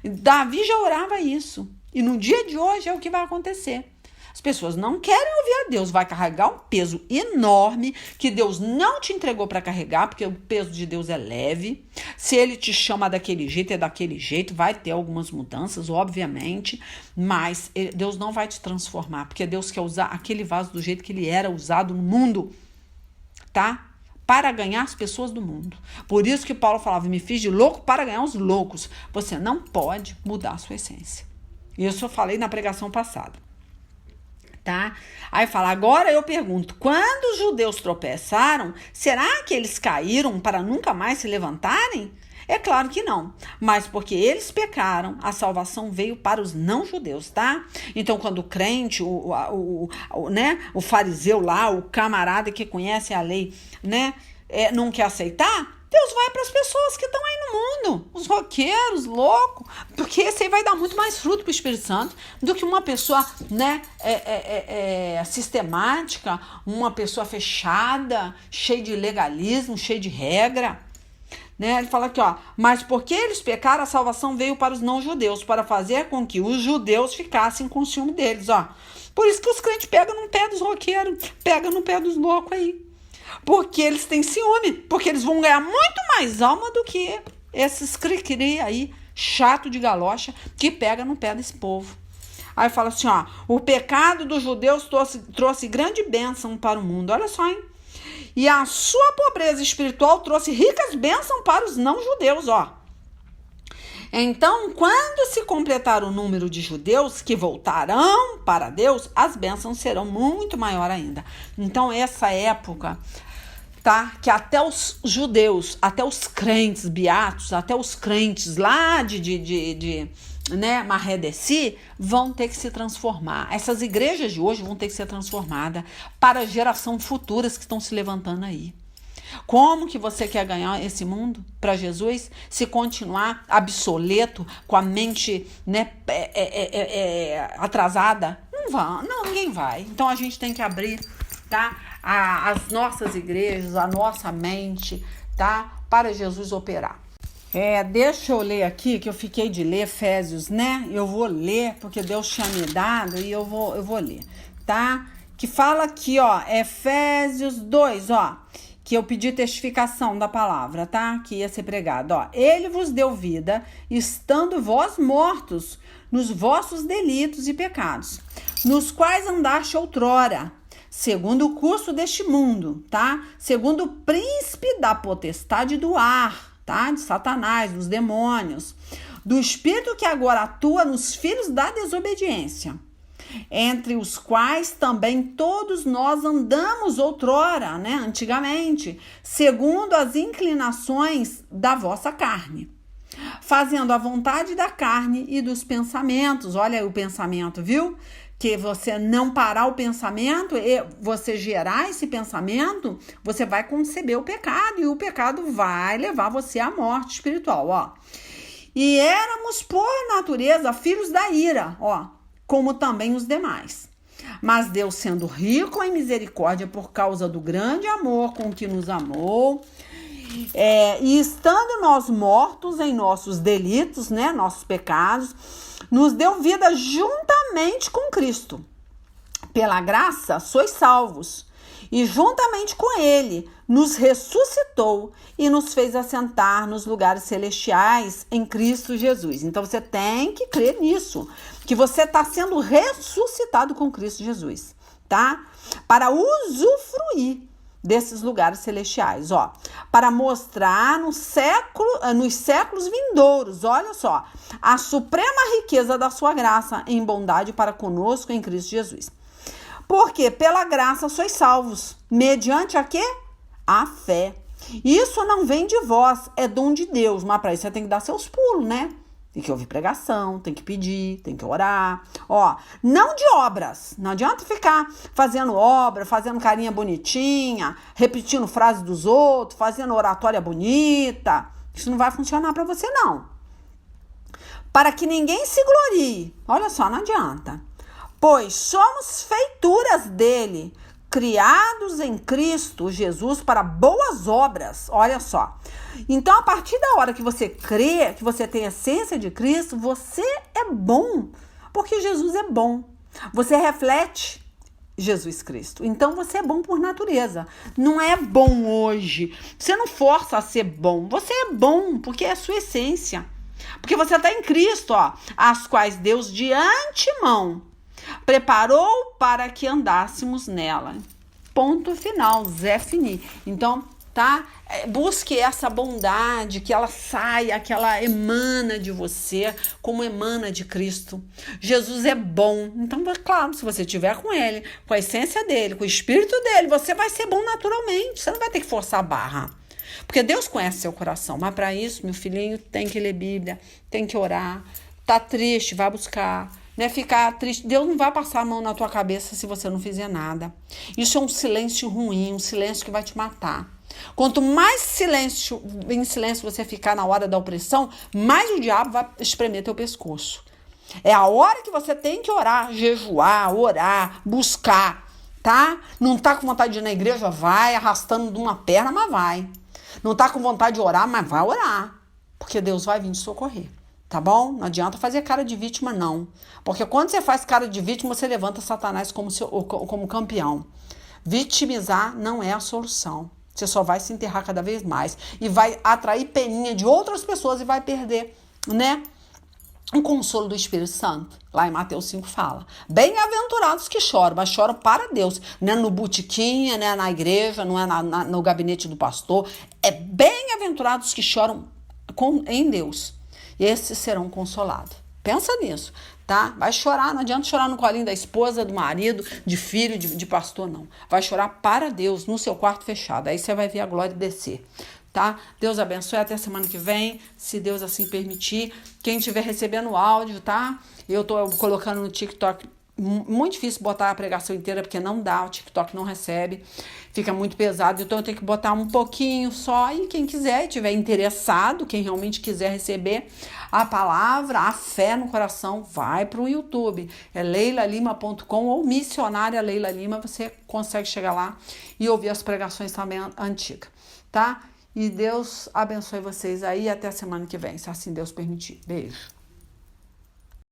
A: Davi já orava isso. E no dia de hoje é o que vai acontecer. As pessoas não querem ouvir a Deus. Vai carregar um peso enorme que Deus não te entregou para carregar, porque o peso de Deus é leve. Se ele te chama daquele jeito, é daquele jeito. Vai ter algumas mudanças, obviamente. Mas Deus não vai te transformar, porque Deus quer usar aquele vaso do jeito que ele era usado no mundo. Tá? Para ganhar as pessoas do mundo. Por isso que Paulo falava, me fiz de louco para ganhar os loucos. Você não pode mudar a sua essência. Isso eu falei na pregação passada. Tá? Aí fala, agora eu pergunto, quando os judeus tropeçaram, será que eles caíram para nunca mais se levantarem? É claro que não, mas porque eles pecaram, a salvação veio para os não-judeus, tá? Então, quando o crente, né, o fariseu lá, o camarada que conhece a lei, né, não quer aceitar, Deus vai para as pessoas que estão aí no mundo, os roqueiros, loucos, porque esse aí vai dar muito mais fruto para o Espírito Santo do que uma pessoa, né, sistemática, uma pessoa fechada, cheia de legalismo, cheia de regra. Né? Ele fala aqui, ó, mas porque eles pecaram, a salvação veio para os não-judeus, para fazer com que os judeus ficassem com o ciúme deles, ó. Por isso que os crentes pegam no pé dos roqueiros, pegam no pé dos loucos aí. Porque eles têm ciúme, porque eles vão ganhar muito mais alma do que esses cri-cri aí, chato de galocha, que pega no pé desse povo. Aí fala assim, ó, o pecado dos judeus trouxe grande bênção para o mundo, olha só, hein? E a sua pobreza espiritual trouxe ricas bênçãos para os não-judeus, ó. Então, quando se completar o número de judeus que voltarão para Deus, as bênçãos serão muito maior ainda. Então, essa época, tá? Que até os judeus, até os crentes beatos, até os crentes lá né, Marredeci, vão ter que se transformar. Essas igrejas de hoje vão ter que ser transformadas para a geração futuras que estão se levantando aí. Como que você quer ganhar esse mundo para Jesus se continuar obsoleto, com a mente, né, atrasada? Não vai, não, ninguém vai. Então a gente tem que abrir, tá, as nossas igrejas, a nossa mente, tá, para Jesus operar. Deixa eu ler aqui, que eu fiquei de ler Efésios, né? Eu vou ler, porque Deus tinha me dado e eu vou ler, tá? Que fala aqui, ó, Efésios 2, ó, que eu pedi testificação da palavra, tá? Que ia ser pregado, ó. Ele vos deu vida, estando vós mortos nos vossos delitos e pecados, nos quais andaste outrora, segundo o curso deste mundo, tá? Segundo o príncipe da potestade do ar, tá? De Satanás, dos demônios, do espírito que agora atua nos filhos da desobediência, entre os quais também todos nós andamos outrora, né? Antigamente, segundo as inclinações da vossa carne, fazendo a vontade da carne e dos pensamentos. Olha aí o pensamento, viu? Que você não parar o pensamento, e você gerar esse pensamento, você vai conceber o pecado, e o pecado vai levar você à morte espiritual, ó. E éramos, por natureza, filhos da ira, ó, como também os demais. Mas Deus, sendo rico em misericórdia por causa do grande amor com que nos amou, e estando nós mortos em nossos delitos, né, nossos pecados, nos deu vida juntamente com Cristo. Pela graça sois salvos, e juntamente com Ele nos ressuscitou e nos fez assentar nos lugares celestiais em Cristo Jesus. Então você tem que crer nisso, que você está sendo ressuscitado com Cristo Jesus, tá? Para usufruir desses lugares celestiais, ó, para mostrar nos séculos vindouros, olha só, a suprema riqueza da sua graça em bondade para conosco em Cristo Jesus. Porque pela graça sois salvos, mediante a quê? A fé. Isso não vem de vós, é dom de Deus, mas para isso você tem que dar seus pulos, né? Tem que ouvir pregação, tem que pedir, tem que orar. Ó, não de obras. Não adianta ficar fazendo obra, fazendo carinha bonitinha, repetindo frases dos outros, fazendo oratória bonita. Isso não vai funcionar para você, não. Para que ninguém se glorie. Olha só, não adianta. Pois somos feituras dele, criados em Cristo Jesus para boas obras. Olha só. Então, a partir da hora que você crê, que você tem a essência de Cristo, você é bom, porque Jesus é bom. Você reflete Jesus Cristo. Então, você é bom por natureza. Não é bom hoje. Você não força a ser bom. Você é bom, porque é a sua essência. Porque você está em Cristo, ó, as quais Deus de antemão preparou para que andássemos nela. Ponto final, Zé Fini. Então, tá? Busque essa bondade, que ela saia, que ela emana de você, como emana de Cristo. Jesus é bom. Então, claro, se você estiver com ele, com a essência dele, com o espírito dele, você vai ser bom naturalmente. Você não vai ter que forçar a barra. Porque Deus conhece seu coração. Mas para isso, meu filhinho, tem que ler Bíblia, tem que orar. Tá triste, vai buscar. Né? Ficar triste. Deus não vai passar a mão na tua cabeça se você não fizer nada. Isso é um silêncio ruim, um silêncio que vai te matar. Quanto mais em silêncio você ficar na hora da opressão, mais o diabo vai espremer teu pescoço. É a hora que você tem que orar, jejuar, orar, buscar, tá? Não tá com vontade de ir na igreja? Vai, arrastando de uma perna, mas vai. Não tá com vontade de orar, mas vai orar. Porque Deus vai vir te socorrer, tá bom? Não adianta fazer cara de vítima, não. Porque quando você faz cara de vítima, você levanta Satanás como campeão. Vitimizar não é a solução. Você só vai se enterrar cada vez mais e vai atrair peninha de outras pessoas e vai perder, né? O consolo do Espírito Santo. Lá em Mateus 5 fala. Bem-aventurados que choram, mas choram para Deus. Não é no botiquinha, não é na igreja, não é no gabinete do pastor. É bem-aventurados que choram em Deus. E esses serão consolados. Pensa nisso, tá? Vai chorar, não adianta chorar no colinho da esposa, do marido, de filho, de pastor, não. Vai chorar para Deus, no seu quarto fechado. Aí você vai ver a glória descer, tá? Deus abençoe, até semana que vem, se Deus assim permitir. Quem estiver recebendo o áudio, tá? Eu tô colocando no TikTok. Muito difícil botar a pregação inteira, porque não dá, o TikTok não recebe, fica muito pesado, então eu tenho que botar um pouquinho só, e quem quiser, estiver interessado, quem realmente quiser receber a palavra, a fé no coração, vai para o YouTube, é leilalima.com ou missionária Leila Lima, você consegue chegar lá e ouvir as pregações também antigas, tá? E Deus abençoe vocês aí, até a semana que vem, se assim Deus permitir. Beijo.